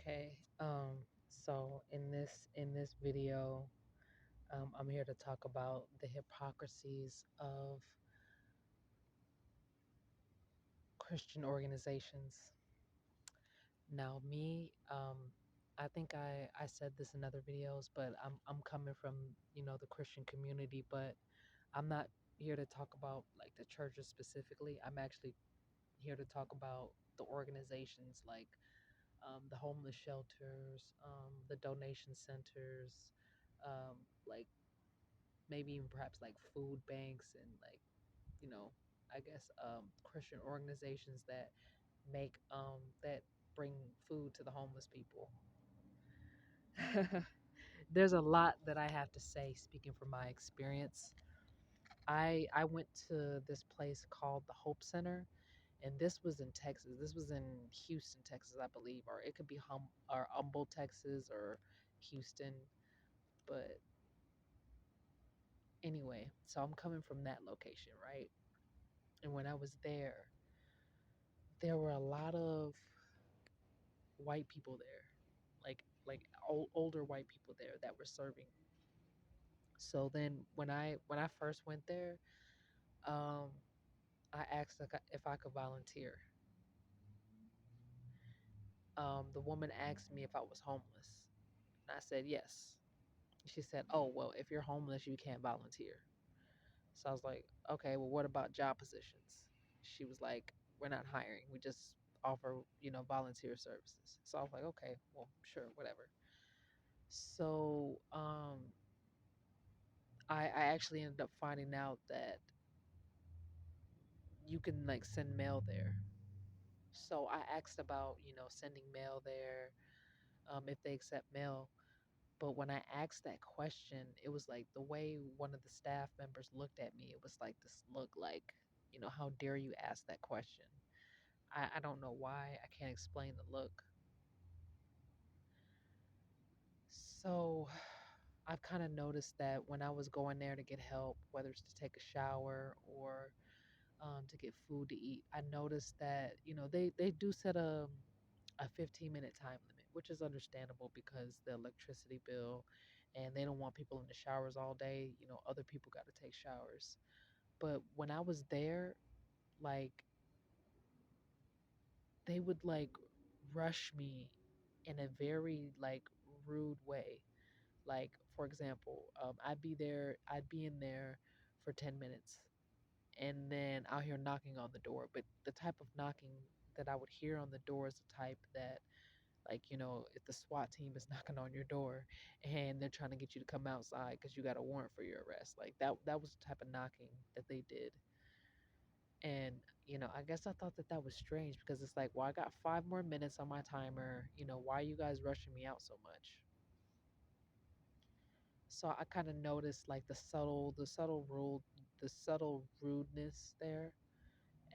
Okay. So in this video, I'm here to talk about the hypocrisies of Christian organizations. Now, me, I think I said this in other videos, but I'm coming from the Christian community, but I'm not here to talk about like the churches specifically. I'm actually here to talk about the organizations like the homeless shelters, the donation centers, like maybe even perhaps like food banks and like you know I guess Christian organizations that make that bring food to the homeless people. There's a lot that I have to say speaking from my experience. I went to this place called the Hope Center, and this was in Texas. This was in Houston, Texas, I believe, or it could be Humboldt, Texas, or Houston. But anyway, so I'm coming from that location, right? And when I was there were a lot of white people there, like older white people there that were serving. So then when I first went there, um, I asked if I could volunteer. The woman asked me if I was homeless, and I said yes. She said, "Oh well, if you're homeless, you can't volunteer." So I was like, "Okay, well, what about job positions?" She was like, "We're not hiring. We just offer, volunteer services." So I was like, "Okay, well, sure, whatever." So I actually ended up finding out that you can like send mail there. So I asked about, sending mail there, if they accept mail. But when I asked that question, it was like the way one of the staff members looked at me, it was like this look like, how dare you ask that question? I don't know why. I can't explain the look. So I've kind of noticed that when I was going there to get help, whether it's to take a shower or to get food to eat, I noticed that they do set a 15-minute time limit, which is understandable because the electricity bill, and they don't want people in the showers all day. Other people got to take showers. But when I was there, like they would like rush me in a very like rude way. Like for example, I'd be in there for 10 minutes and then I'll hear knocking on the door. But the type of knocking that I would hear on the door is the type that, like, if the SWAT team is knocking on your door and they're trying to get you to come outside because you got a warrant for your arrest. Like that was the type of knocking that they did. And, I guess I thought that that was strange because it's like, well, I got 5 more minutes on my timer. Why are you guys rushing me out so much? So I kind of noticed like the subtle rudeness there.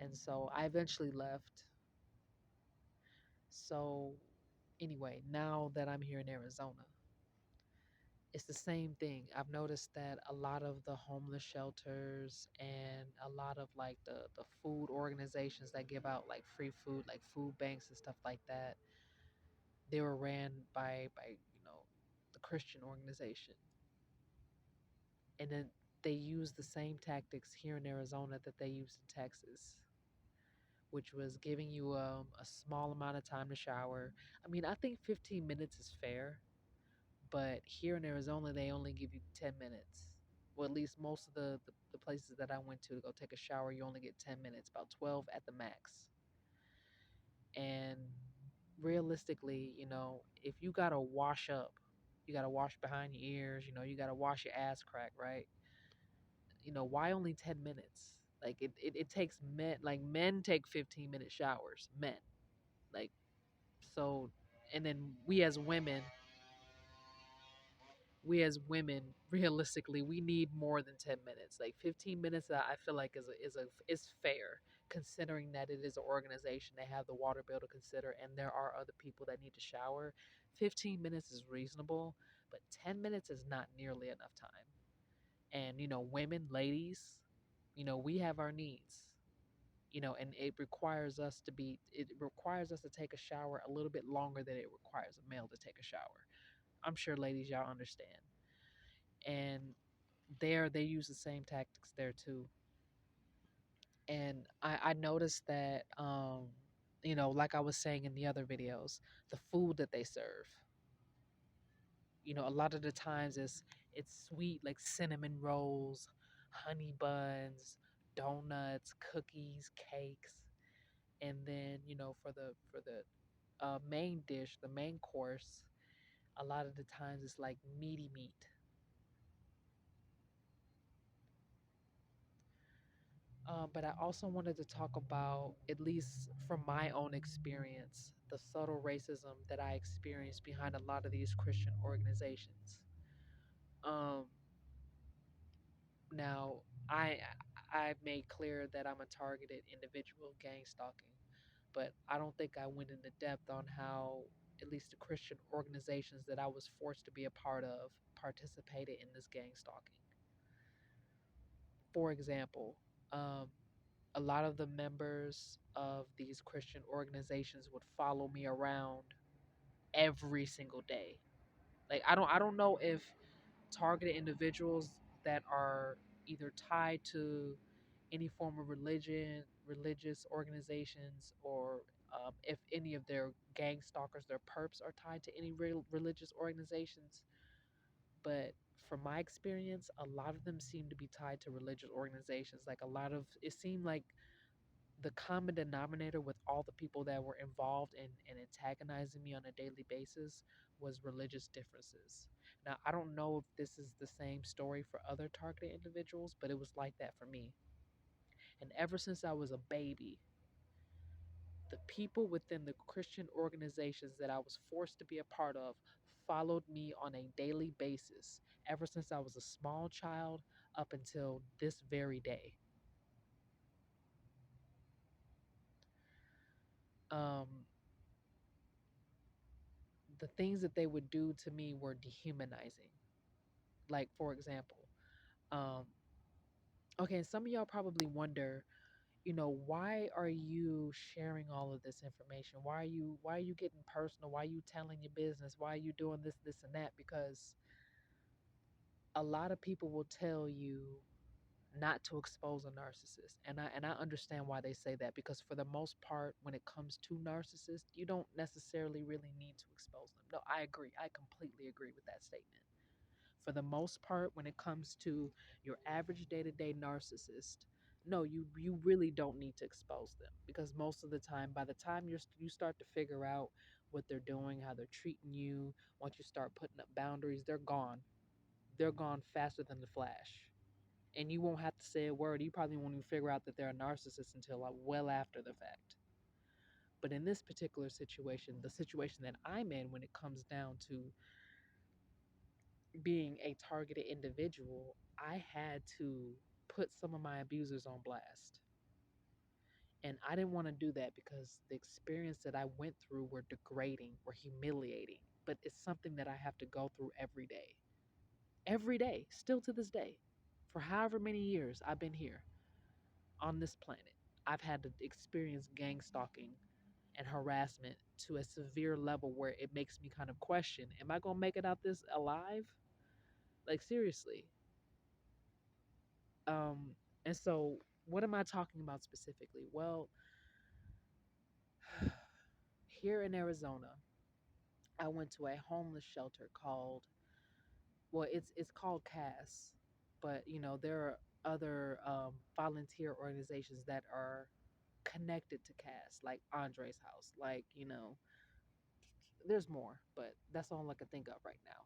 And so I eventually left. So anyway, now that I'm here in Arizona, it's the same thing. I've noticed that a lot of the homeless shelters and a lot of like the food organizations that give out like free food, like food banks and stuff like that, they were ran by the Christian organization. And then they use the same tactics here in Arizona that they used in Texas, which was giving you a small amount of time to shower. I mean, I think 15 minutes is fair, but here in Arizona, they only give you 10 minutes. Well, at least most of the places that I went to go take a shower, you only get 10 minutes, about 12 at the max. And realistically, if you got to wash up, you got to wash behind your ears, you got to wash your ass crack, right? Why only 10 minutes? Like it takes men take 15-minute showers, men. Like, so, and then we as women realistically we need more than 10 minutes. Like 15 minutes I feel like is fair, considering that it is an organization. They have the water bill to consider and there are other people that need to shower. 15 minutes is reasonable, but 10 minutes is not nearly enough time. And women, ladies, we have our needs. And it requires us to take a shower a little bit longer than it requires a male to take a shower. I'm sure ladies, y'all understand. And there they use the same tactics there too. And I noticed that, like I was saying in the other videos, the food that they serve, a lot of the times it's sweet, like cinnamon rolls, honey buns, donuts, cookies, cakes. And then, for the main dish, the main course, a lot of the times it's like meaty meat. But I also wanted to talk about, at least from my own experience, the subtle racism that I experienced behind a lot of these Christian organizations. Um, Now, I I've made clear that I'm a targeted individual gang stalking, but I don't think I went into depth on how at least the Christian organizations that I was forced to be a part of participated in this gang stalking. For example, um, a lot of the members of these Christian organizations would follow me around every single day. Like I don't know if targeted individuals that are either tied to any form of religious organizations, or if any of their gang stalkers, their perps, are tied to any religious organizations. But from my experience, a lot of them seem to be tied to religious organizations. Like it seemed like the common denominator with all the people that were involved in antagonizing me on a daily basis was religious differences. Now, I don't know if this is the same story for other targeted individuals, but it was like that for me. And ever since I was a baby, the people within the Christian organizations that I was forced to be a part of followed me on a daily basis ever since I was a small child up until this very day. Um, the things that they would do to me were dehumanizing. Like, for example, um, okay, and some of y'all probably wonder, why are you sharing all of this information? Why are you getting personal? Why are you telling your business? Why are you doing this, and that? Because a lot of people will tell you not to expose a narcissist. And I understand why they say that, because for the most part, when it comes to narcissists, you don't necessarily really need to expose them. No, I agree. I completely agree with that statement. For the most part, when it comes to your average day-to-day narcissist, no, you really don't need to expose them, because most of the time, by the time you start to figure out what they're doing, how they're treating you, once you start putting up boundaries, they're gone. They're gone faster than the flash. And you won't have to say a word. You probably won't even figure out that they're a narcissist until like well after the fact. But in this particular situation, the situation that I'm in, when it comes down to being a targeted individual, I had to put some of my abusers on blast. And I didn't want to do that because the experience that I went through were degrading, were humiliating. But it's something that I have to go through every day. Every day, still to this day. For however many years I've been here on this planet, I've had to experience gang stalking and harassment to a severe level where it makes me kind of question, am I going to make it out this alive? Like, seriously. Um, and so, what am I talking about specifically? Well, here in Arizona, I went to a homeless shelter called, well, it's called CAS, but there are other volunteer organizations that are connected to CAS, like Andre's House, like there's more, but that's all I can think of right now.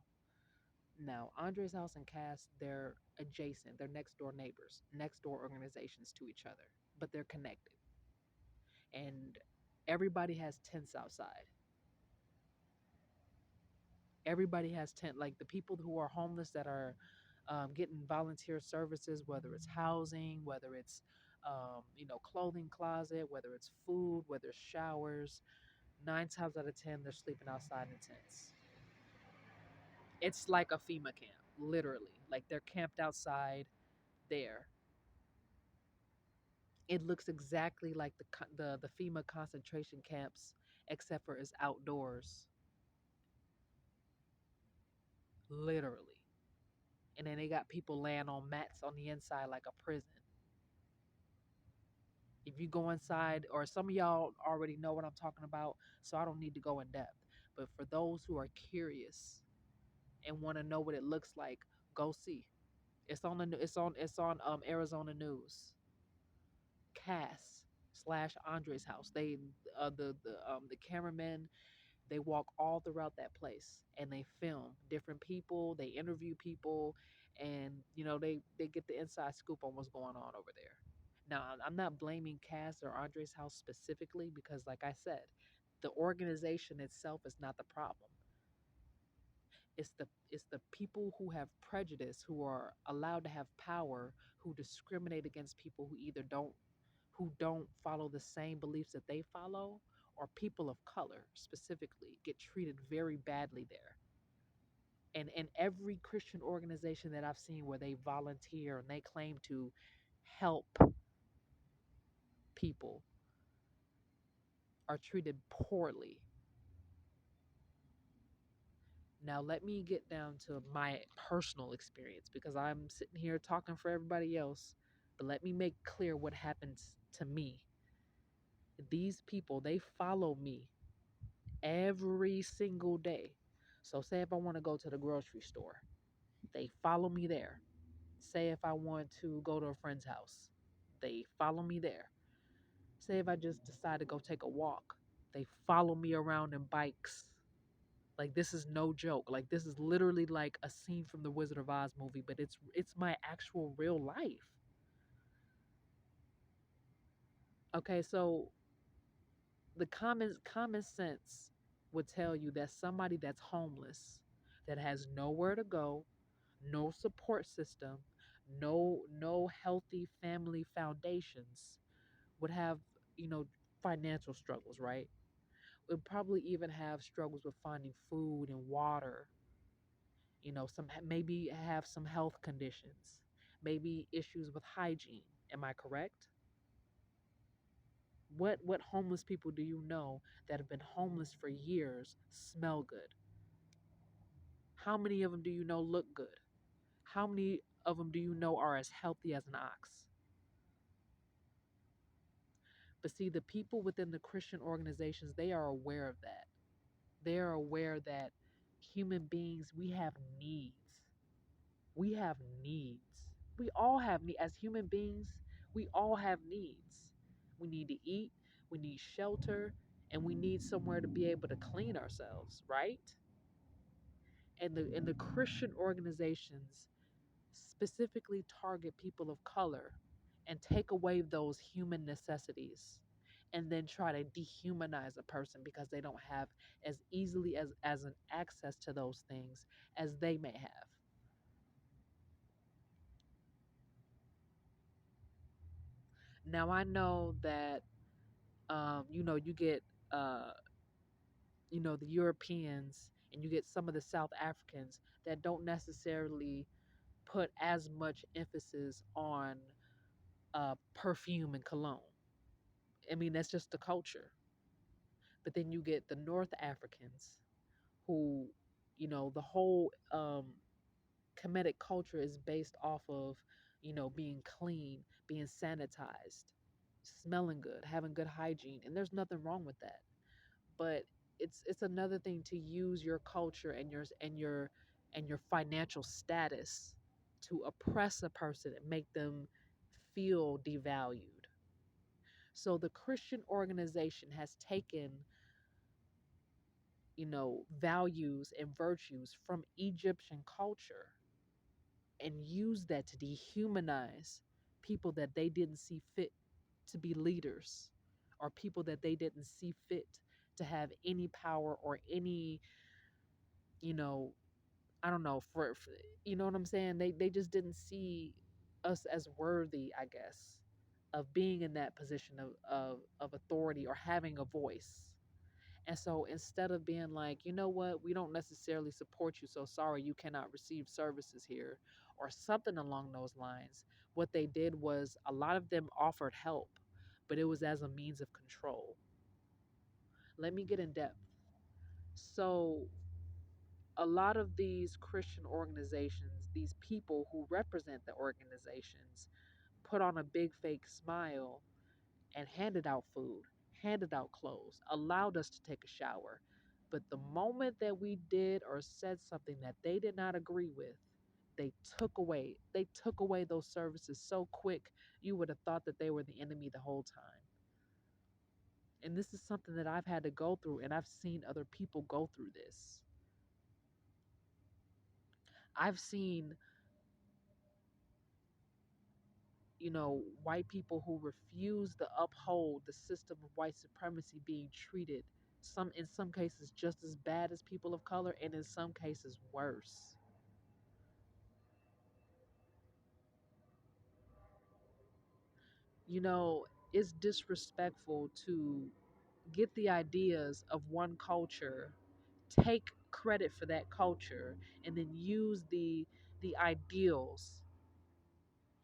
Now, Andre's House and CAS, they're adjacent, they're next door neighbors, next door organizations to each other, but they're connected. And everybody has tents outside. Everybody has like the people who are homeless that are getting volunteer services, whether it's housing, whether it's clothing closet, whether it's food, whether it's showers. 9 times out of 10, they're sleeping outside in tents. It's like a FEMA camp, literally. Like they're camped outside there. It looks exactly like the FEMA concentration camps, except for it's outdoors, literally. And then they got people laying on mats on the inside like a prison. If you go inside, or some of y'all already know what I'm talking about, so I don't need to go in depth. But for those who are curious and want to know what it looks like, go see. It's on Arizona News. Cass slash Andre's house. The cameramen, they walk all throughout that place and they film different people, they interview people, and they get the inside scoop on what's going on over there. Now, I'm not blaming Cass or Andre's house specifically because, like I said, the organization itself is not the problem. It's the people who have prejudice, who are allowed to have power, who discriminate against people who don't follow the same beliefs that they follow, or people of color specifically get treated very badly there. And in every Christian organization that I've seen where they volunteer and they claim to help people are treated poorly. Now, let me get down to my personal experience because I'm sitting here talking for everybody else, but let me make clear what happens to me. These people, they follow me every single day. So, say if I want to go to the grocery store, they follow me there. Say if I want to go to a friend's house, they follow me there. Say if I just decide to go take a walk, they follow me around in bikes. Like, this is no joke. Like, this is literally like a scene from the Wizard of Oz movie, but it's my actual real life. Okay, so the common sense would tell you that somebody that's homeless, that has nowhere to go, no support system, no healthy family foundations, would have, you know, financial struggles, right? Would probably even have struggles with finding food and water, some maybe have some health conditions, maybe issues with hygiene. Am I correct? What homeless people do you know that have been homeless for years smell good? How many of them do you know look good? How many of them do you know are as healthy as an ox? But see, the people within the Christian organizations, they are aware of that. They are aware that human beings, we have needs. We have needs. We all have needs. As human beings, we all have needs. We need to eat, we need shelter, and we need somewhere to be able to clean ourselves, right? And the Christian organizations specifically target people of color and take away those human necessities and then try to dehumanize a person because they don't have as easily as an access to those things as they may have. Now I know that you get uh, the Europeans, and you get some of the South Africans that don't necessarily put as much emphasis on perfume and cologne. I mean, that's just the culture. But then you get the North Africans who, the whole Kemetic culture is based off of, being clean, being sanitized, smelling good, having good hygiene, and there's nothing wrong with that. But it's another thing to use your culture and your financial status to oppress a person and make them feel devalued. So the Christian organization has taken, values and virtues from Egyptian culture and used that to dehumanize people that they didn't see fit to be leaders, or people that they didn't see fit to have any power or any, you know, I don't know, for you know what I'm saying? They just didn't see us as worthy, I guess, of being in that position of authority or having a voice. And so instead of being like, you know what, we don't necessarily support you, so sorry, you cannot receive services here, or something along those lines, what they did was a lot of them offered help. but it was as a means of control. Let me get in depth. So, a lot of these Christian organizations, these people who represent the organizations, put on a big fake smile and handed out food, handed out clothes, allowed us to take a shower. But the moment that we did or said something that they did not agree with, they took away those services so quick you would have thought that they were the enemy the whole time. And this is something that I've had to go through, and I've seen other people go through this. I've seen, white people who refuse to uphold the system of white supremacy being treated in some cases just as bad as people of color, and in some cases worse. You know, it's disrespectful to get the ideas of one culture, take credit for that culture, and then use the ideals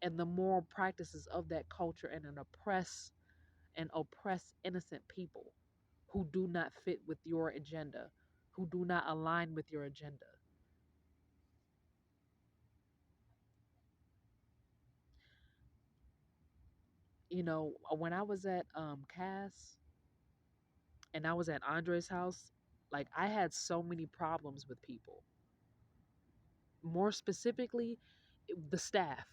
and the moral practices of that culture and oppress innocent people who do not fit with your agenda, who do not align with your agenda. When I was at Cass and I was at Andre's house, like I had so many problems with people. More specifically, the staff.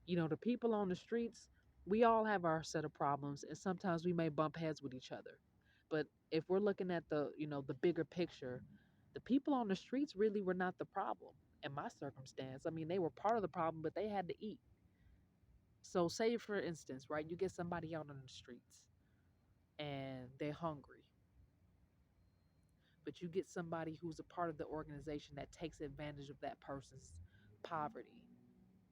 The people on the streets, we all have our set of problems, and sometimes we may bump heads with each other. But if we're looking at the bigger picture, the people on the streets really were not the problem in my circumstance. I mean, they were part of the problem, but they had to eat. So, say for instance, right, you get somebody out on the streets and they're hungry, but you get somebody who's a part of the organization that takes advantage of that person's poverty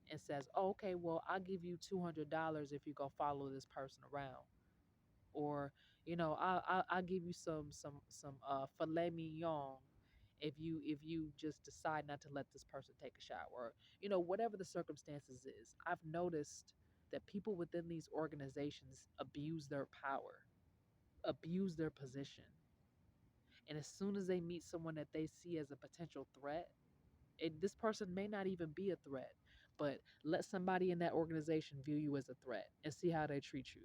and says, "Oh, okay, well, I'll give you $200 if you go follow this person around," or I'll give you some filet mignon if you just decide not to let this person take a shower, or whatever the circumstances is. I've noticed that people within these organizations abuse their power, abuse their position, and as soon as they meet someone that they see as a potential threat, this person may not even be a threat, but let somebody in that organization view you as a threat and see how they treat you.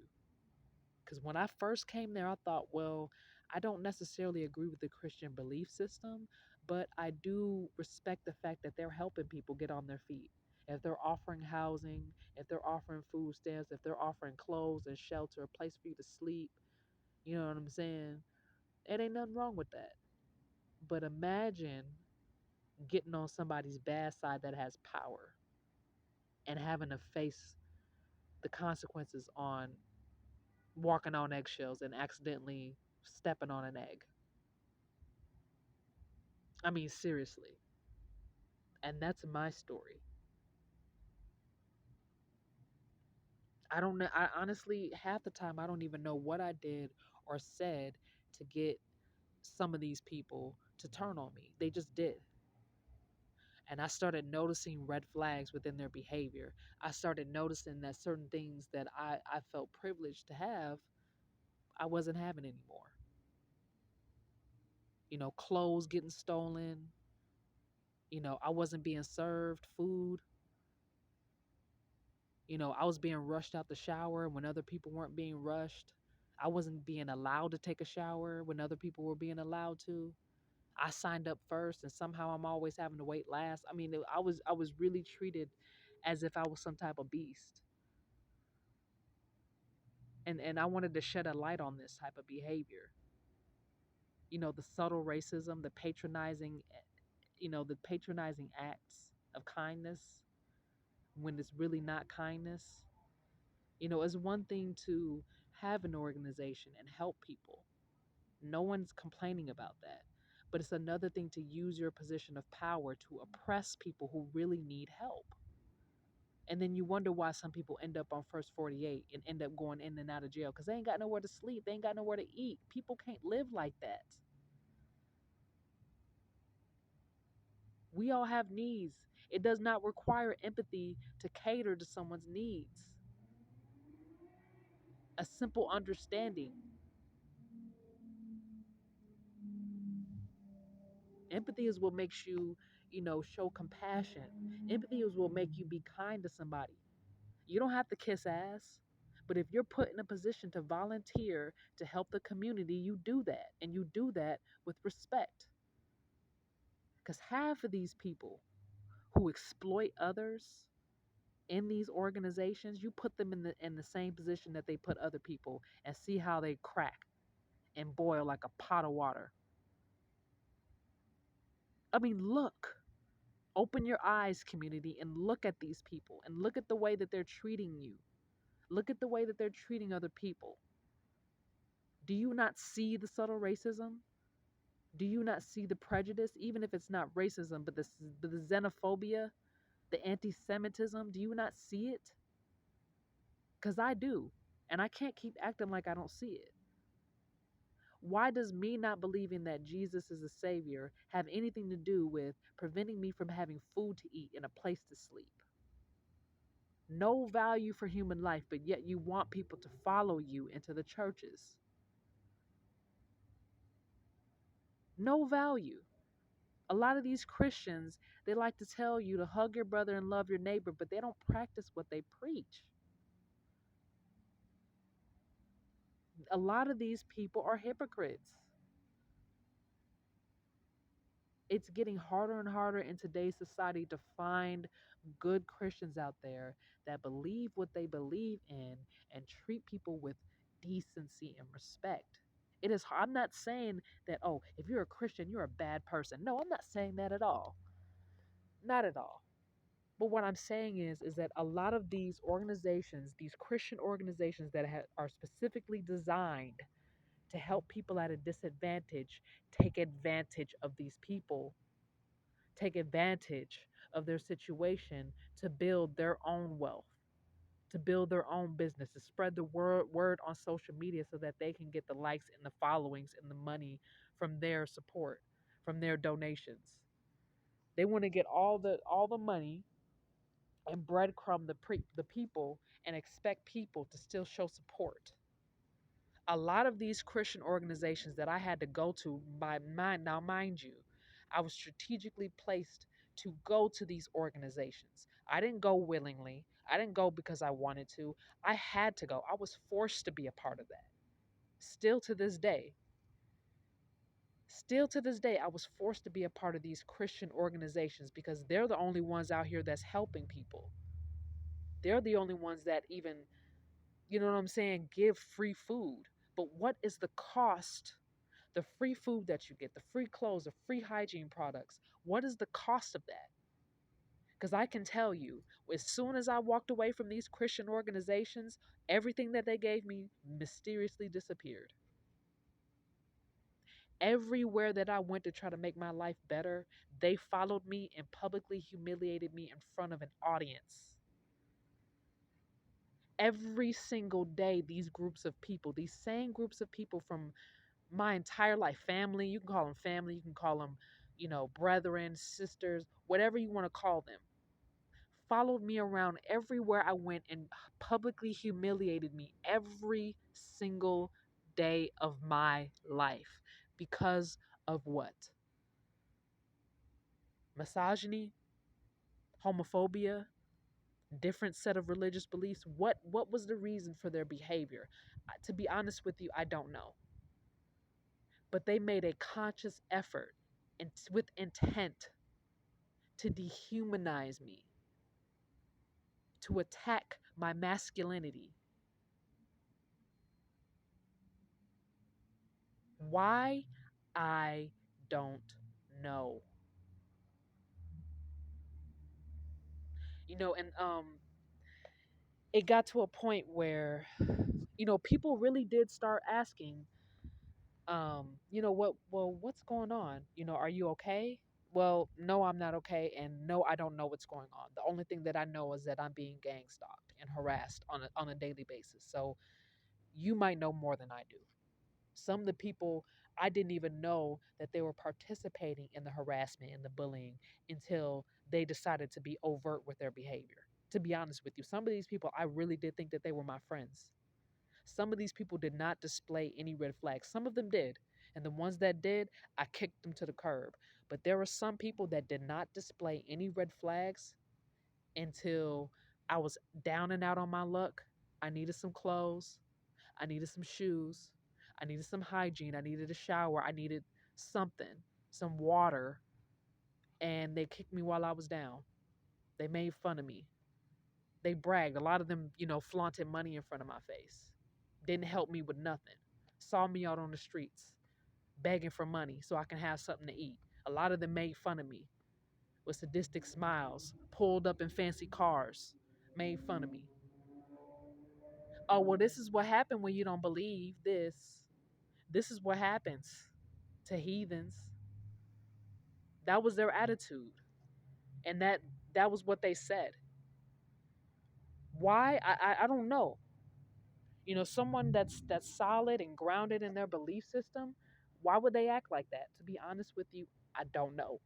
Because when I first came there, I thought, well, I don't necessarily agree with the Christian belief system, but I do respect the fact that they're helping people get on their feet. If they're offering housing, if they're offering food stamps, if they're offering clothes and shelter, a place for you to sleep, you know what I'm saying? It ain't nothing wrong with that. But imagine getting on somebody's bad side that has power and having to face the consequences on walking on eggshells and accidentally stepping on an egg. I mean, seriously. And that's my story. I don't know. I honestly, half the time, I don't even know what I did or said to get some of these people to turn on me. They just did. And I started noticing red flags within their behavior. I started noticing that certain things that I felt privileged to have, I wasn't having anymore. Clothes getting stolen. I wasn't being served food. I was being rushed out the shower when other people weren't being rushed. I wasn't being allowed to take a shower when other people were being allowed to. I signed up first and somehow I'm always having to wait last. I mean, I was really treated as if I was some type of beast. And I wanted to shed a light on this type of behavior. The subtle racism, the patronizing acts of kindness when it's really not kindness. It's one thing to have an organization and help people. No one's complaining about that. But it's another thing to use your position of power to oppress people who really need help. And then you wonder why some people end up on first 48 and end up going in and out of jail because they ain't got nowhere to sleep. They ain't got nowhere to eat. People can't live like that. We all have needs. It does not require empathy to cater to someone's needs. A simple understanding. Empathy is what makes you, show compassion. Empathy is what make you be kind to somebody. You don't have to kiss ass, but if you're put in a position to volunteer to help the community, you do that, and you do that with respect. Because half of these people who exploit others in these organizations, you put them in the same position that they put other people, and see how they crack and boil like a pot of water. I mean, look. Open your eyes, community, and look at these people and look at the way that they're treating you. Look at the way that they're treating other people. Do you not see the subtle racism? Do you not see the prejudice, even if it's not racism, but the xenophobia, the anti Semitism? Do you not see it? Because I do. And I can't keep acting like I don't see it. Why does me not believing that Jesus is a savior have anything to do with preventing me from having food to eat and a place to sleep? No value for human life, but yet you want people to follow you into the churches. No value. A lot of these Christians, they like to tell you to hug your brother and love your neighbor, but they don't practice what they preach. A lot of these people are hypocrites. It's getting harder and harder in today's society to find good Christians out there that believe what they believe in and treat people with decency and respect. It is, I'm not saying that, oh, if you're a Christian, you're a bad person. No, I'm not saying that at all. Not at all. But what I'm saying is that a lot of these organizations, these Christian organizations that are specifically designed to help people at a disadvantage, take advantage of these people, take advantage of their situation to build their own wealth, to build their own business, to spread the word on social media so that they can get the likes and the followings and the money from their support, from their donations. They want to get all the money and breadcrumb the people and expect people to still show support. A lot of these Christian organizations that I had to go to by mind, now mind you, I was strategically placed to go to these organizations. I didn't go willingly. I didn't go because I wanted to. I had to go. I was forced to be a part of that. Still to this day, still to this day, I was forced to be a part of these Christian organizations because they're the only ones out here that's helping people. They're the only ones that even, you know what I'm saying, give free food. But what is the cost? The free food that you get, the free clothes, the free hygiene products, what is the cost of that? Because I can tell you, as soon as I walked away from these Christian organizations, everything that they gave me mysteriously disappeared. Everywhere that I went to try to make my life better, they followed me and publicly humiliated me in front of an audience. Every single day, these groups of people, these same groups of people from my entire life, family, you can call them family, you can call them, brethren, sisters, whatever you want to call them, followed me around everywhere I went and publicly humiliated me every single day of my life. Because of what? Misogyny, homophobia, different set of religious beliefs. What was the reason for their behavior? To be honest with you, I don't know. But they made a conscious effort and with intent to dehumanize me, to attack my masculinity. Why? I don't know. And it got to a point where, people really did start asking, what's going on? Are you okay? Well, no, I'm not okay, and no, I don't know what's going on. The only thing that I know is that I'm being gang stalked and harassed on a daily basis. So you might know more than I do. Some of the people, I didn't even know that they were participating in the harassment and the bullying until they decided to be overt with their behavior. To be honest with you, some of these people, I really did think that they were my friends. Some of these people did not display any red flags. Some of them did. And the ones that did, I kicked them to the curb. But there were some people that did not display any red flags until I was down and out on my luck. I needed some clothes. I needed some shoes. I needed some hygiene. I needed a shower. I needed something, some water. And they kicked me while I was down. They made fun of me. They bragged. A lot of them, flaunted money in front of my face. Didn't help me with nothing. Saw me out on the streets begging for money so I can have something to eat. A lot of them made fun of me with sadistic smiles, pulled up in fancy cars, made fun of me. Oh, well, this is what happened when you don't believe this. This is what happens to heathens. That was their attitude. And that was what they said. Why? I don't know. Someone that's solid and grounded in their belief system, why would they act like that? To be honest with you, I don't know.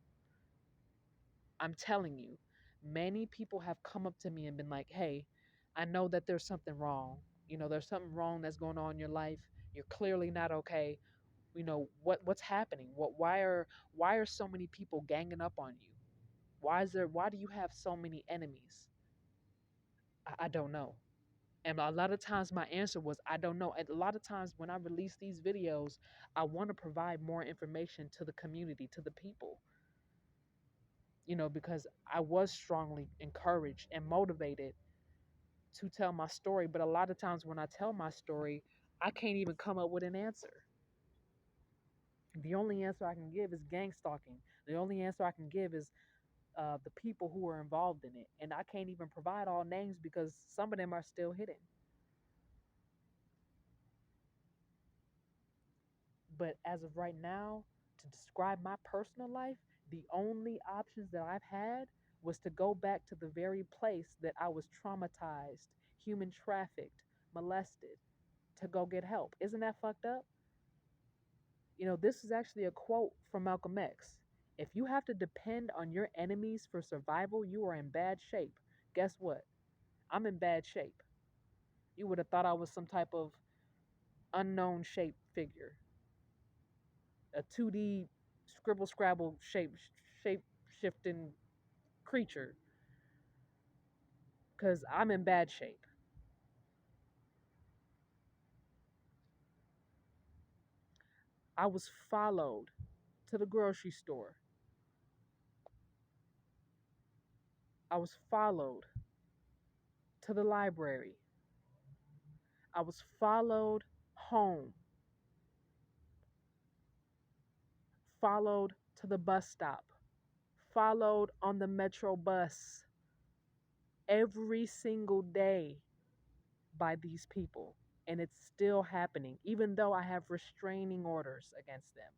I'm telling you, many people have come up to me and been like, "Hey, I know that there's something wrong. There's something wrong that's going on in your life. You're clearly not okay. What's happening? Why are so many people ganging up on you? Why do you have so many enemies?" I don't know. And a lot of times my answer was, I don't know. And a lot of times when I release these videos, I want to provide more information to the community, to the people, because I was strongly encouraged and motivated to tell my story. But a lot of times when I tell my story, I can't even come up with an answer. The only answer I can give is gang stalking. The only answer I can give is the people who are involved in it. And I can't even provide all names because some of them are still hidden. But as of right now, to describe my personal life, the only options that I've had was to go back to the very place that I was traumatized, human trafficked, molested, to go get help. Isn't that fucked up? This is actually a quote from Malcolm X. If you have to depend on your enemies for survival, you are in bad shape. Guess what? I'm in bad shape. You would have thought I was some type of unknown shape figure, a 2D scribble scrabble shape shifting creature, because I'm in bad shape. I was followed to the grocery store. I was followed to the library. I was followed home, followed to the bus stop, followed on the metro bus every single day by these people. And it's still happening, even though I have restraining orders against them,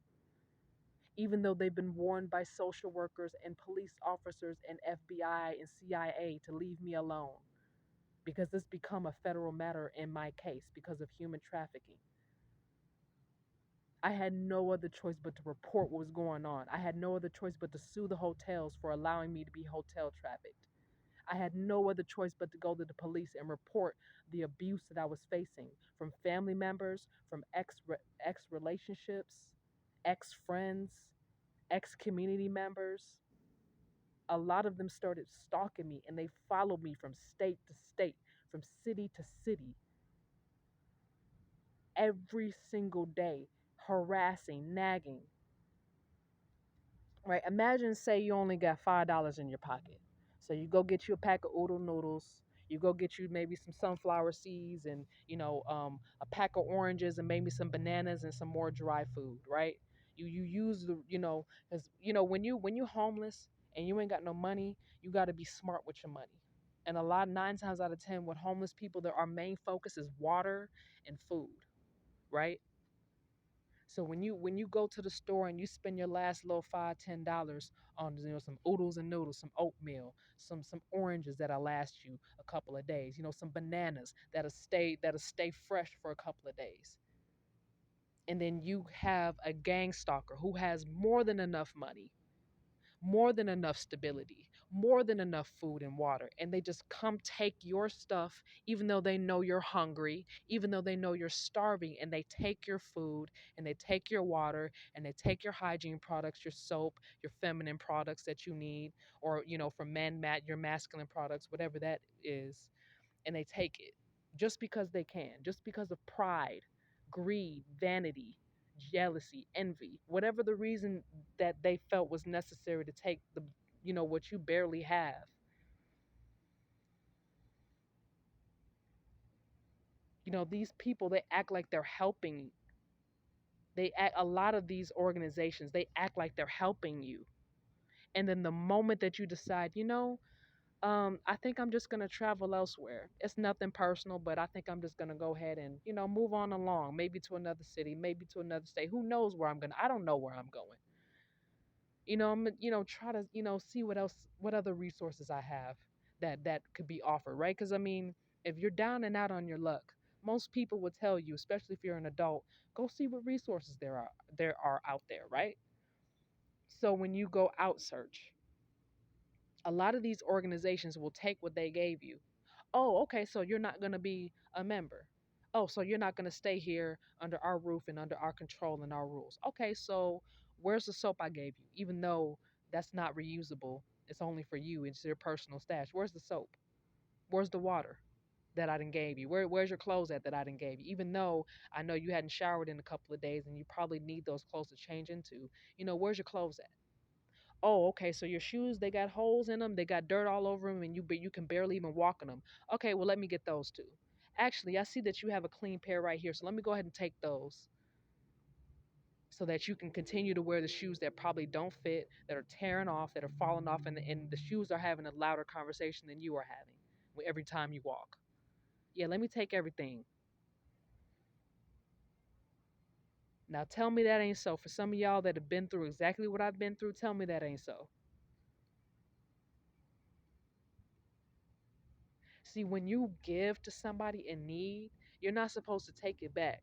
even though they've been warned by social workers and police officers and FBI and CIA to leave me alone because this become a federal matter in my case because of human trafficking. I had no other choice but to report what was going on. I had no other choice but to sue the hotels for allowing me to be hotel trafficked. I had no other choice but to go to the police and report the abuse that I was facing from family members, from ex relationships, ex friends, ex community members. A lot of them started stalking me and they followed me from state to state, from city to city, every single day, harassing, nagging. Right? Imagine, say, you only got $5 in your pocket. So you go get you a pack of oodle noodles. You go get you maybe some sunflower seeds and, a pack of oranges and maybe some bananas and some more dry food, right? You use because when you homeless and you ain't got no money, you got to be smart with your money. And a lot, 9 times out of 10, with homeless people, our main focus is water and food, right? So when you go to the store and you spend your last little $5-10 on some oodles and noodles, some oatmeal, some oranges that'll last you a couple of days, some bananas that'll stay fresh for a couple of days. And then you have a gang stalker who has more than enough money, more than enough stability, more than enough food and water, and they just come take your stuff even though they know you're hungry, even though they know you're starving, and they take your food and they take your water and they take your hygiene products, your soap, your feminine products that you need, or for men, your masculine products, whatever that is, and they take it just because they can, just because of pride, greed, vanity, jealousy, envy, whatever the reason that they felt was necessary to take what you barely have. These people, they act like they're helping. A lot of these organizations, they act like they're helping you. And then the moment that you decide, I think I'm just gonna travel elsewhere. It's nothing personal, but I think I'm just gonna go ahead and move on along, maybe to another city, maybe to another state. Who knows where I'm gonna? I don't know where I'm going. I'm try to see what else, what other resources I have that could be offered, right? Because I mean, if you're down and out on your luck, most people would tell you, especially if you're an adult, go see what resources there are out there, right? So when you go out search, a lot of these organizations will take what they gave you. Oh, okay, so you're not going to be a member. Oh, so you're not going to stay here under our roof and under our control and our rules. Okay, so where's the soap I gave you? Even though that's not reusable, it's only for you, it's your personal stash. Where's the soap? Where's the water that I didn't gave you? Where's your clothes at that I didn't gave you? Even though I know you hadn't showered in a couple of days and you probably need those clothes to change into, where's your clothes at? Oh, okay. So your shoes, they got holes in them, they got dirt all over them, and you can barely even walk in them. Okay, well let me get those too. Actually, I see that you have a clean pair right here, so let me go ahead and take those so that you can continue to wear the shoes that probably don't fit, that are tearing off, that are falling off, and the shoes are having a louder conversation than you are having every time you walk. Yeah, let me take everything. Now tell me that ain't so. For some of y'all that have been through exactly what I've been through, tell me that ain't so. See, when you give to somebody in need, you're not supposed to take it back.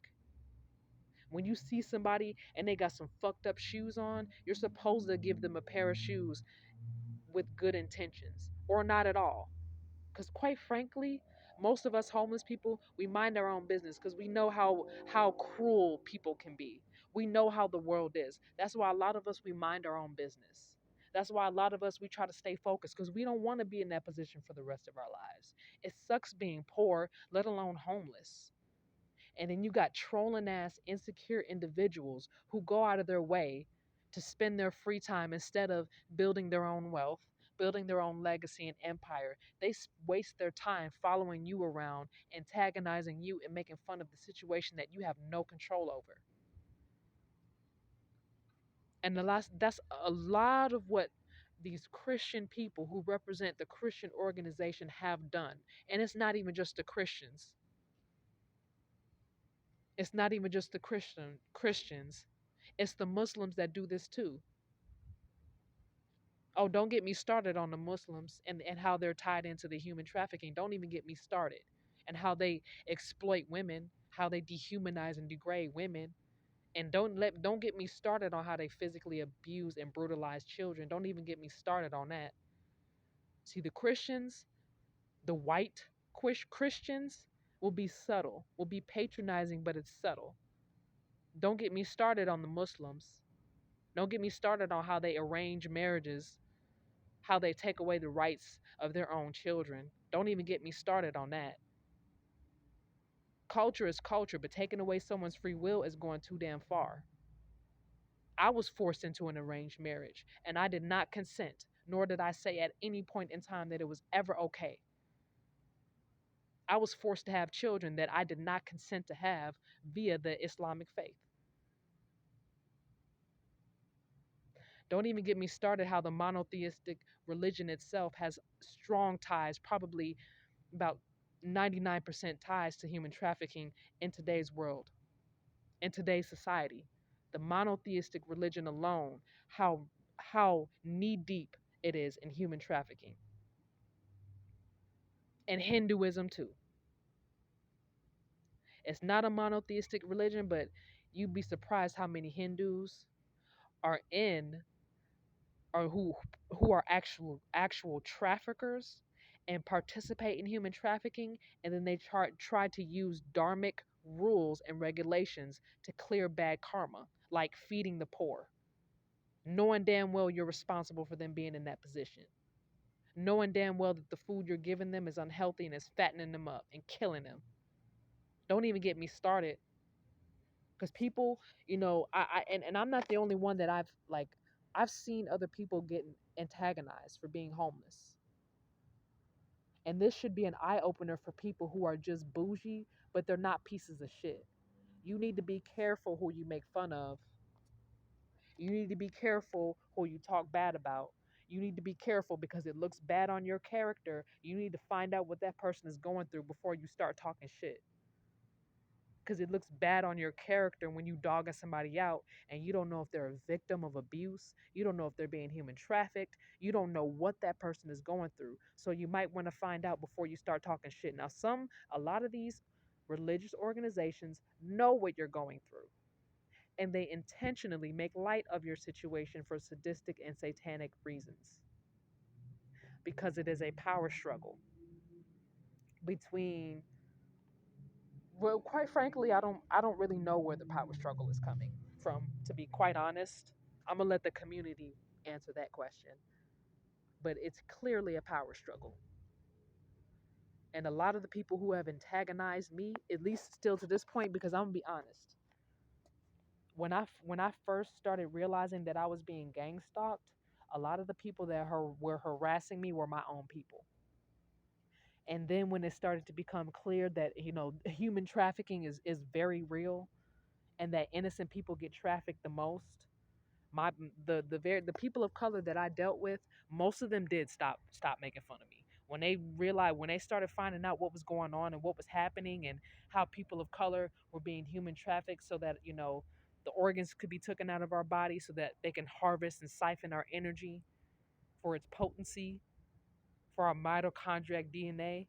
When you see somebody and they got some fucked up shoes on, you're supposed to give them a pair of shoes with good intentions or not at all. Because quite frankly, most of us homeless people, we mind our own business because we know how cruel people can be. We know how the world is. That's why a lot of us, we mind our own business. That's why a lot of us, we try to stay focused because we don't want to be in that position for the rest of our lives. It sucks being poor, let alone homeless. And then you got trolling ass, insecure individuals who go out of their way to spend their free time instead of building their own wealth, building their own legacy and empire. They waste their time following you around, antagonizing you, and making fun of the situation that you have no control over. And that's a lot of what these Christian people who represent the Christian organization have done. And it's not even just the Christians. It's not even just the Christians. It's the Muslims that do this too. Oh, don't get me started on the Muslims and how they're tied into the human trafficking. Don't even get me started. And how they exploit women, how they dehumanize and degrade women. And don't get me started on how they physically abuse and brutalize children. Don't even get me started on that. See, the Christians, the white Christians will be subtle, will be patronizing, but it's subtle. Don't get me started on the Muslims. Don't get me started on how they arrange marriages, how they take away the rights of their own children. Don't even get me started on that. Culture is culture, but taking away someone's free will is going too damn far. I was forced into an arranged marriage, and I did not consent, nor did I say at any point in time that it was ever okay. I was forced to have children that I did not consent to have via the Islamic faith. Don't even get me started how the monotheistic religion itself has strong ties, probably about 99% ties to human trafficking in today's world, in today's society. The monotheistic religion alone, how knee deep it is in human trafficking. And Hinduism too. It's not a monotheistic religion, but you'd be surprised how many Hindus are in or who are actual traffickers and participate in human trafficking, and then they try to use dharmic rules and regulations to clear bad karma, like feeding the poor, knowing damn well you're responsible for them being in that position, knowing damn well that the food you're giving them is unhealthy and is fattening them up and killing them. Don't even get me started, because people, and I'm not the only one that I've seen other people getting antagonized for being homeless. And this should be an eye opener for people who are just bougie, but they're not pieces of shit. You need to be careful who you make fun of. You need to be careful who you talk bad about. You need to be careful because it looks bad on your character. You need to find out what that person is going through before you start talking shit. Because it looks bad on your character when you dogging somebody out and you don't know if they're a victim of abuse. You don't know if they're being human trafficked. You don't know what that person is going through. So you might want to find out before you start talking shit. Now, a lot of these religious organizations know what you're going through, and they intentionally make light of your situation for sadistic and satanic reasons, because it is a power struggle between, well, quite frankly, I don't really know where the power struggle is coming from, to be quite honest. I'm gonna let the community answer that question. But it's clearly a power struggle. And a lot of the people who have antagonized me, at least still to this point, because I'm gonna be honest, when I first started realizing that I was being gang stalked, a lot of the people that were harassing me were my own people. And then when it started to become clear that human trafficking is very real, and that innocent people get trafficked the most, my the people of color that I dealt with, most of them did stop making fun of me when they started finding out what was going on and what was happening, and how people of color were being human trafficked so that the organs could be taken out of our body so that they can harvest and siphon our energy for its potency, for our mitochondrial DNA,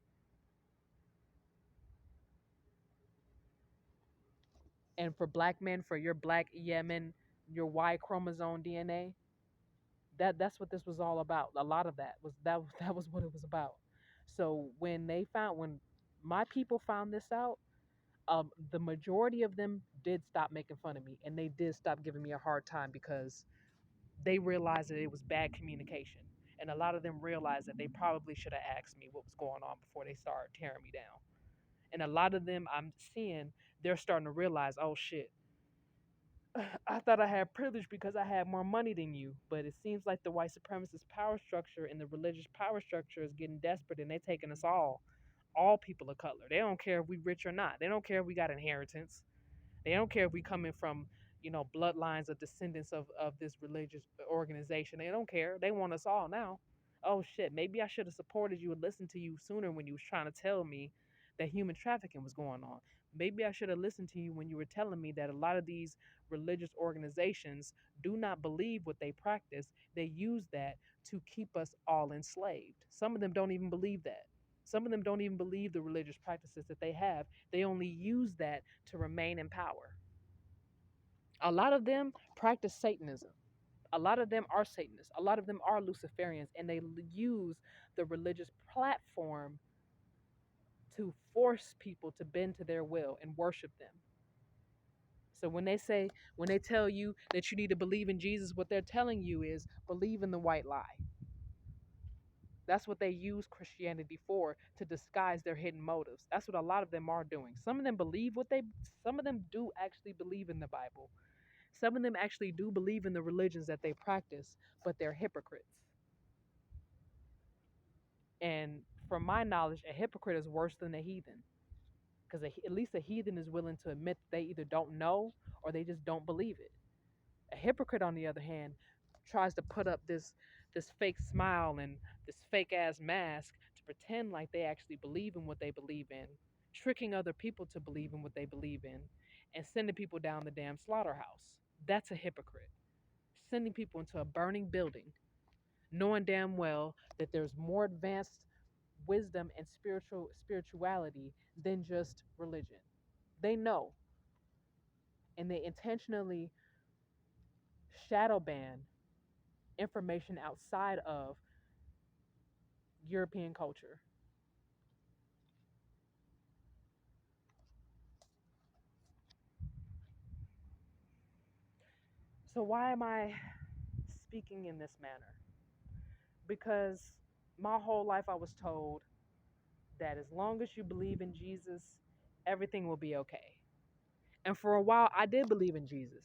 and for black men for your black Yemen, your Y chromosome DNA. That's what this was all about. A lot of that was what it was about. So when my people found this out, the majority of them did stop making fun of me, and they did stop giving me a hard time, because they realized that it was bad communication. And a lot of them realized that they probably should have asked me what was going on before they started tearing me down. And a lot of them, I'm seeing, they're starting to realize, oh shit, I thought I had privilege because I had more money than you, but it seems like the white supremacist power structure and the religious power structure is getting desperate, and they're taking us all people of color. They don't care if we rich or not. They don't care if we got inheritance. They don't care if we coming from, bloodlines of descendants of this religious organization. They don't care. They want us all now. Oh shit, maybe I should have supported you and listened to you sooner when you was trying to tell me that human trafficking was going on. Maybe I should have listened to you when you were telling me that a lot of these religious organizations do not believe what they practice. They use that to keep us all enslaved. Some of them don't even believe that. Some of them don't even believe the religious practices that they have. They only use that to remain in power. A lot of them practice Satanism. A lot of them are Satanists. A lot of them are Luciferians, and they use the religious platform to force people to bend to their will and worship them. So when they tell you that you need to believe in Jesus, what they're telling you is believe in the white lie. That's what they use Christianity for, to disguise their hidden motives. That's what a lot of them are doing. Some of them do actually believe in the Bible. Some of them actually do believe in the religions that they practice, but they're hypocrites. And from my knowledge, a hypocrite is worse than a heathen, because at least a heathen is willing to admit they either don't know or they just don't believe it. A hypocrite, on the other hand, tries to put up this fake smile and this fake ass mask to pretend like they actually believe in what they believe in, tricking other people to believe in what they believe in, and sending people down the damn slaughterhouse. That's a hypocrite. Sending people into a burning building, knowing damn well that there's more advanced wisdom and spirituality than just religion. They know, and they intentionally shadow ban information outside of European culture. So why am I speaking in this manner? Because my whole life I was told that as long as you believe in Jesus, everything will be okay. And for a while, I did believe in Jesus.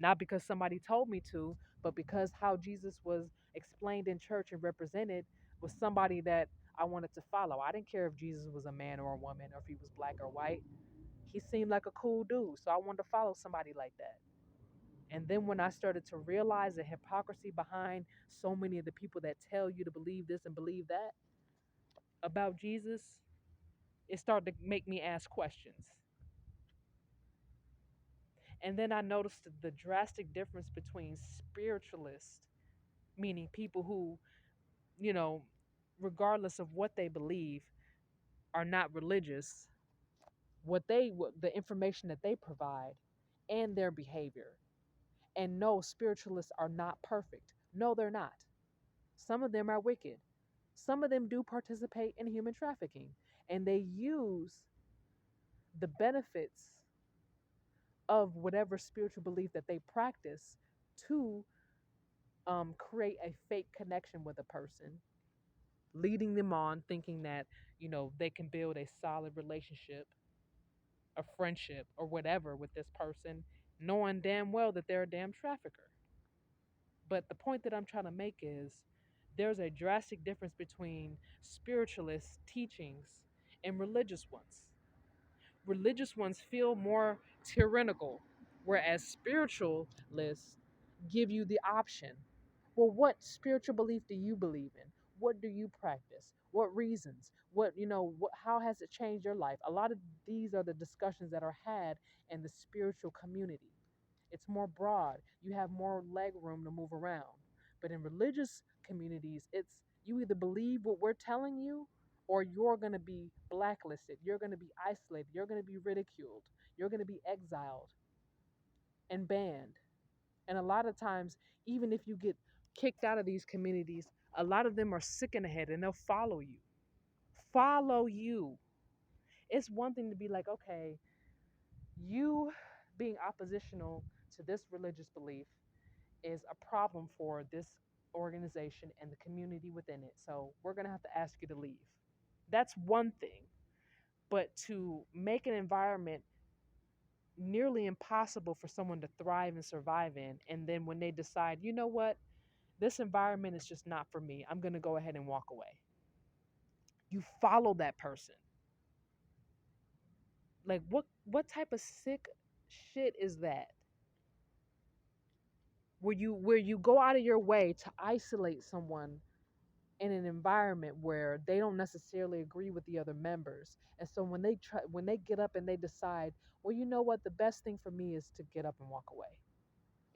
Not because somebody told me to, but because how Jesus was explained in church and represented was somebody that I wanted to follow. I didn't care if Jesus was a man or a woman or if he was black or white. He seemed like a cool dude, so I wanted to follow somebody like that. And then when I started to realize the hypocrisy behind so many of the people that tell you to believe this and believe that about Jesus, it started to make me ask questions. And then I noticed the drastic difference between spiritualists, meaning people who, you know, regardless of what they believe, are not religious, the information that they provide and their behavior. And no, spiritualists are not perfect. No, they're not. Some of them are wicked. Some of them do participate in human trafficking, and they use the benefits of whatever spiritual belief that they practice to create a fake connection with a person, leading them on, thinking that, they can build a solid relationship, a friendship, or whatever with this person, knowing damn well that they're a damn trafficker. But the point that I'm trying to make is there's a drastic difference between spiritualist teachings and religious ones. Religious ones feel more tyrannical, whereas spiritualists give you the option. Well, what spiritual belief do you believe in? What do you practice? What reasons? How has it changed your life? A lot of these are the discussions that are had in the spiritual community. It's more broad. You have more leg room to move around. But in religious communities, it's you either believe what we're telling you or you're going to be blacklisted. You're going to be isolated. You're going to be ridiculed. You're going to be exiled and banned. And a lot of times, even if you get kicked out of these communities, a lot of them are sick in the head and they'll follow you. Follow you. It's one thing to be like, okay, you being oppositional to this religious belief is a problem for this organization and the community within it. So we're going to have to ask you to leave. That's one thing. But to make an environment nearly impossible for someone to thrive and survive in, and then when they decide, you know what, this environment is just not for me, I'm going to go ahead and walk away. You follow that person. Like what type of sick shit is that? Where you go out of your way to isolate someone in an environment where they don't necessarily agree with the other members. And so when they get up and they decide, well, you know what, the best thing for me is to get up and walk away.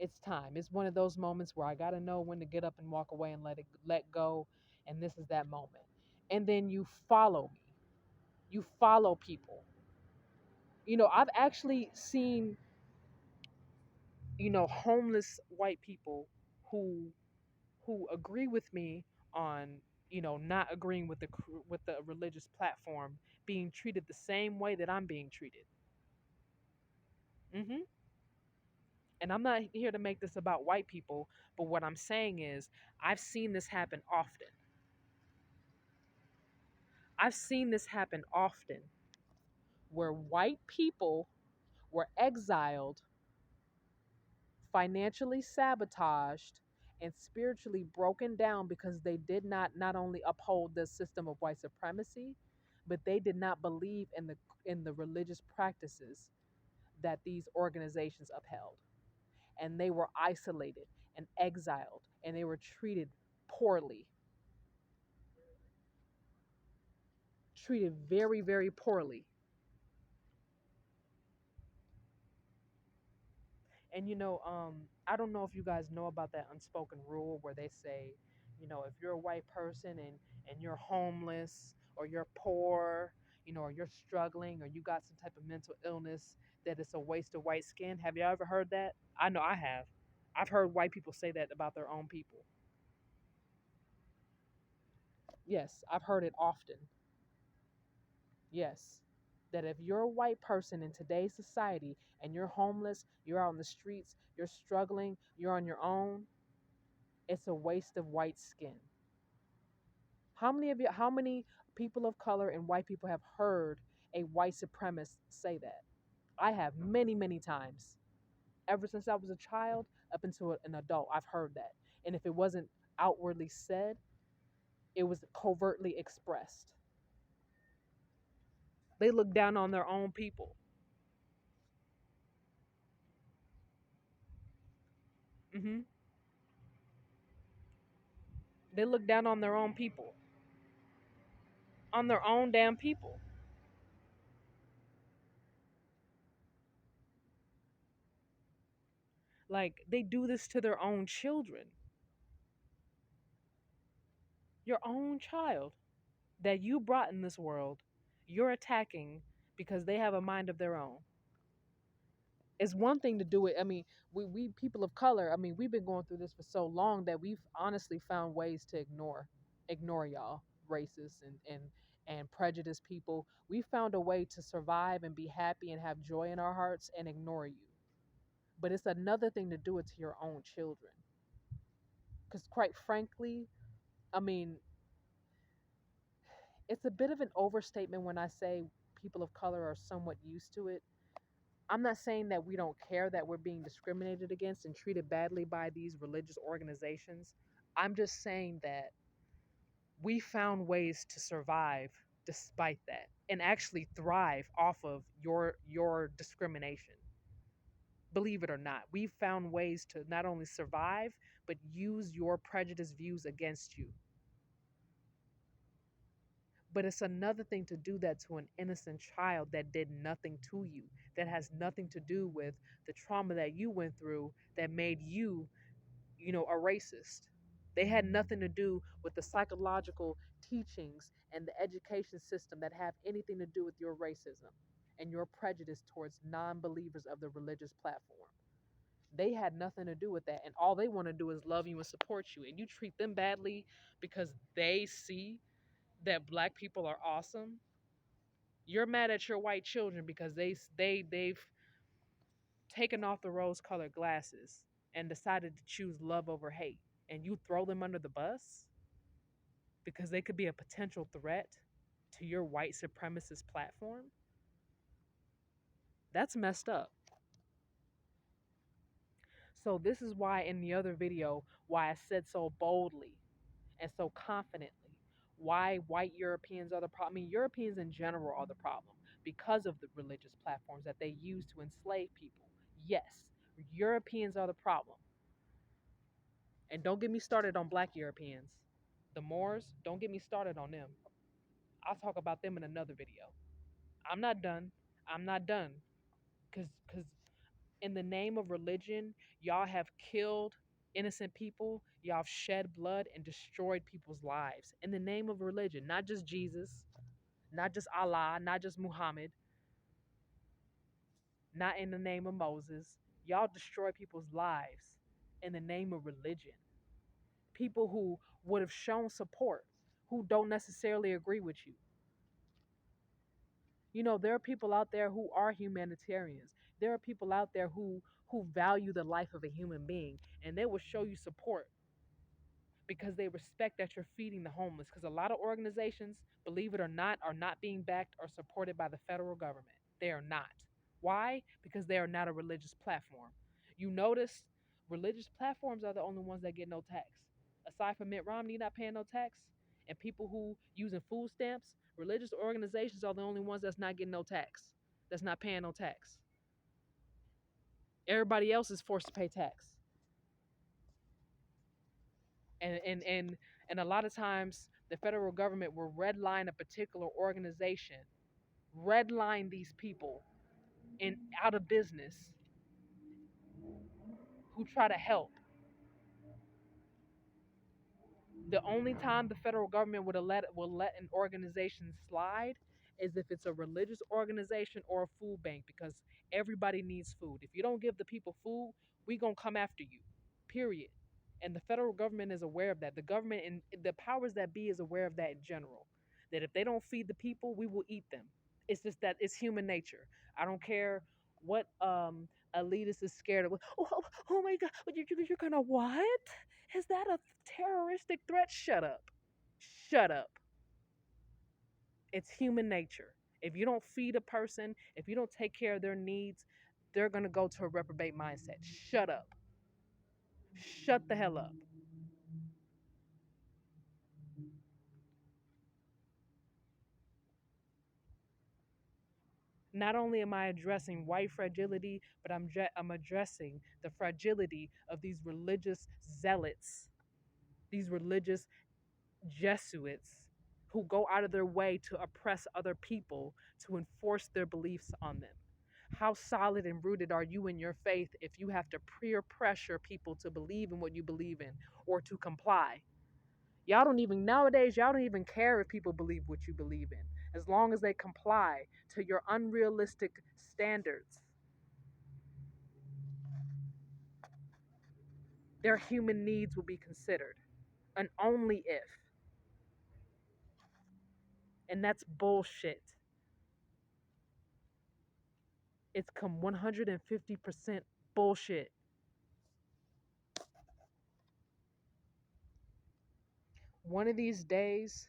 It's time. It's one of those moments where I got to know when to get up and walk away and let go, and this is that moment. And then you follow me. You follow people. I've actually seen, homeless white people who agree with me on, not agreeing with the religious platform being treated the same way that I'm being treated. hmm And I'm not here to make this about white people, but what I'm saying is I've seen this happen often. I've seen this happen often where white people were exiled, financially sabotaged, and spiritually broken down because they did not only uphold the system of white supremacy, but they did not believe in the religious practices that these organizations upheld. And they were isolated and exiled and they were treated poorly, treated very, very poorly. And I don't know if you guys know about that unspoken rule where they say, if you're a white person and you're homeless or you're poor, or you're struggling or you got some type of mental illness, that it's a waste of white skin. Have you ever heard that? I know I have. I've heard white people say that about their own people. Yes, I've heard it often. Yes. That if you're a white person in today's society and you're homeless, you're out in the streets, you're struggling, you're on your own, it's a waste of white skin. How many people of color and white people have heard a white supremacist say that? I have many, many times. Ever since I was a child up until an adult, I've heard that. And if it wasn't outwardly said, it was covertly expressed. They look down on their own people. Hmm. They look down on their own people, on their own damn people. Like they do this to their own children, your own child that you brought in this world. You're attacking because they have a mind of their own. It's one thing to do it. I mean, we people of color. I mean, we've been going through this for so long that we've honestly found ways to ignore y'all, racist and prejudiced people. We found a way to survive and be happy and have joy in our hearts and ignore you. But it's another thing to do it to your own children. Because quite frankly, I mean, it's a bit of an overstatement when I say people of color are somewhat used to it. I'm not saying that we don't care that we're being discriminated against and treated badly by these religious organizations. I'm just saying that we found ways to survive despite that and actually thrive off of your discrimination. Believe it or not, we found ways to not only survive but use your prejudiced views against you. But it's another thing to do that to an innocent child that did nothing to you, that has nothing to do with the trauma that you went through that made you, a racist. They had nothing to do with the psychological teachings and the education system that have anything to do with your racism and your prejudice towards non believers of the religious platform. They had nothing to do with that. And all they want to do is love you and support you. And you treat them badly because they see that black people are awesome. You're mad at your white children because they've taken off the rose-colored glasses and decided to choose love over hate, and you throw them under the bus because they could be a potential threat to your white supremacist platform. That's messed up. So this is why in the other video, why I said so boldly and so confidently why white Europeans are the problem. I mean, Europeans in general are the problem because of the religious platforms that they use to enslave people. Yes, Europeans are the problem. And don't get me started on black Europeans. The Moors, don't get me started on them. I'll talk about them in another video. I'm not done. I'm not done. Cause in the name of religion, y'all have killed innocent people. Y'all have shed blood and destroyed people's lives in the name of religion. Not just Jesus, not just Allah, not just Muhammad, not in the name of Moses. Y'all destroy people's lives in the name of religion. People who would have shown support, who don't necessarily agree with you. There are people out there who are humanitarians. There are people out there who value the life of a human being, and they will show you support because they respect that you're feeding the homeless. Because a lot of organizations, believe it or not, are not being backed or supported by the federal government. They are not. Why? Because they are not a religious platform. You notice religious platforms are the only ones that get no tax. Aside from Mitt Romney not paying no tax and people who using food stamps, religious organizations are the only ones that's not getting no tax. That's not paying no tax. Everybody else is forced to pay tax. And a lot of times the federal government will redline a particular organization, redline these people in out of business who try to help. The only time the federal government will let an organization slide is if it's a religious organization or a food bank, because everybody needs food. If you don't give the people food, we gonna come after you. Period. And the federal government is aware of that. The government and the powers that be is aware of that in general. That if they don't feed the people, we will eat them. It's just that it's human nature. I don't care what elitist is scared of. Oh my God, you're gonna what? Is that a terroristic threat? Shut up. Shut up. It's human nature. If you don't feed a person, if you don't take care of their needs, they're gonna go to a reprobate mindset. Shut up. Shut the hell up. Not only am I addressing white fragility, but I'm addressing the fragility of these religious zealots, these religious Jesuits who go out of their way to oppress other people to enforce their beliefs on them. How solid and rooted are you in your faith if you have to peer pressure people to believe in what you believe in or to comply? Y'all don't even, nowadays, y'all don't even care if people believe what you believe in. As long as they comply to your unrealistic standards, their human needs will be considered. And only if. And that's bullshit. It's come 150% bullshit. One of these days,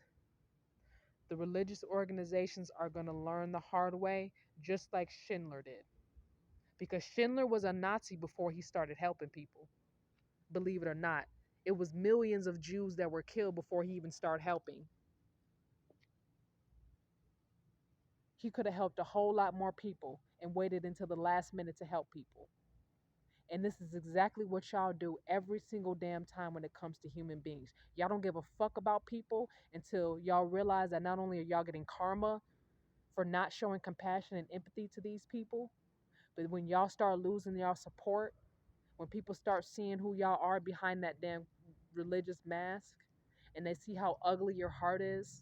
the religious organizations are going to learn the hard way, just like Schindler did. Because Schindler was a Nazi before he started helping people. Believe it or not, it was millions of Jews that were killed before he even started helping. He could have helped a whole lot more people and waited until the last minute to help people. And this is exactly what y'all do every single damn time when it comes to human beings. Y'all don't give a fuck about people until y'all realize that not only are y'all getting karma for not showing compassion and empathy to these people, but when y'all start losing y'all support, when people start seeing who y'all are behind that damn religious mask, and they see how ugly your heart is,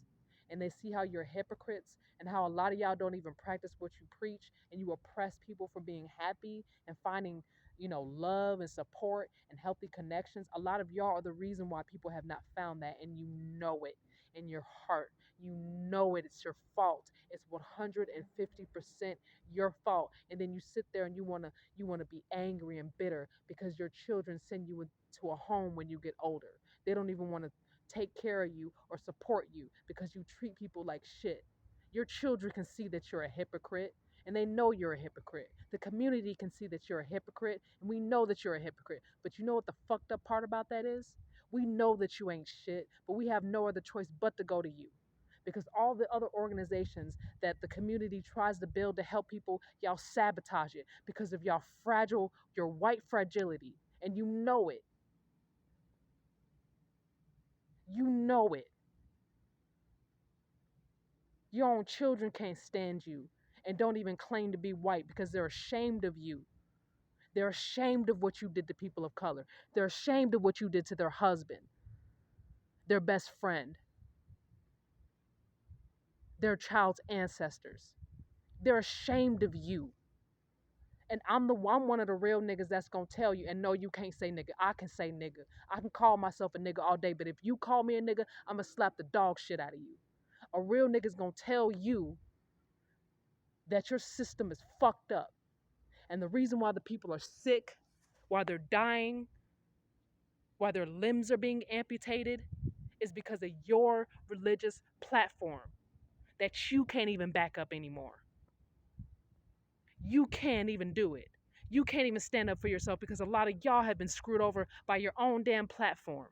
and they see how you're hypocrites, and how a lot of y'all don't even practice what you preach, and you oppress people from being happy and finding, love and support and healthy connections. A lot of y'all are the reason why people have not found that, and you know it in your heart. You know it. It's your fault. It's 150% your fault. And then you sit there and you want to be angry and bitter because your children send you into a home when you get older. They don't even want to take care of you or support you because you treat people like shit. Your children can see that you're a hypocrite, and they know you're a hypocrite. The community can see that you're a hypocrite, and we know that you're a hypocrite. But you know what the fucked up part about that is? We know that you ain't shit, but we have no other choice but to go to you. Because all the other organizations that the community tries to build to help people, y'all sabotage it because of y'all fragile, your white fragility. And you know it. You know it. Your own children can't stand you and don't even claim to be white because they're ashamed of you. They're ashamed of what you did to people of color. They're ashamed of what you did to their husband, their best friend, their child's ancestors. They're ashamed of you. And I'm one of the real niggas that's gonna tell you, and no, you can't say nigga. I can say nigga. I can call myself a nigga all day, but if you call me a nigga, I'ma slap the dog shit out of you. A real nigga's gonna tell you that your system is fucked up. And the reason why the people are sick, why they're dying, why their limbs are being amputated, is because of your religious platform that you can't even back up anymore. You can't even do it. You can't even stand up for yourself because a lot of y'all have been screwed over by your own damn platform.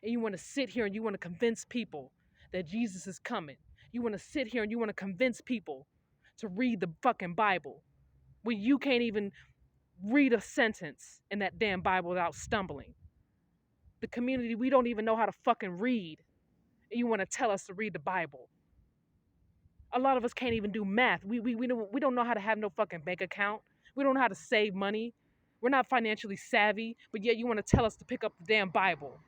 And you want to sit here and you want to convince people that Jesus is coming. You want to sit here and you want to convince people to read the fucking Bible when you can't even read a sentence in that damn Bible without stumbling. The community, we don't even know how to fucking read. And you want to tell us to read the Bible. A lot of us can't even do math. We don't know how to have no fucking bank account. We don't know how to save money. We're not financially savvy, but yet you want to tell us to pick up the damn Bible.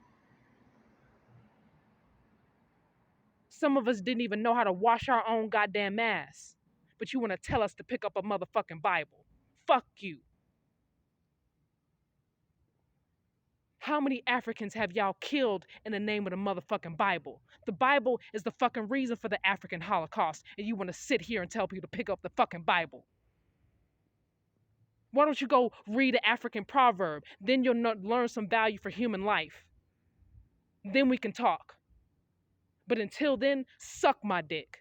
Some of us didn't even know how to wash our own goddamn ass, but you want to tell us to pick up a motherfucking Bible. Fuck you. How many Africans have y'all killed in the name of the motherfucking Bible? The Bible is the fucking reason for the African Holocaust, and you want to sit here and tell people to pick up the fucking Bible. Why don't you go read an African proverb? Then you'll learn some value for human life. Then we can talk. But until then, suck my dick.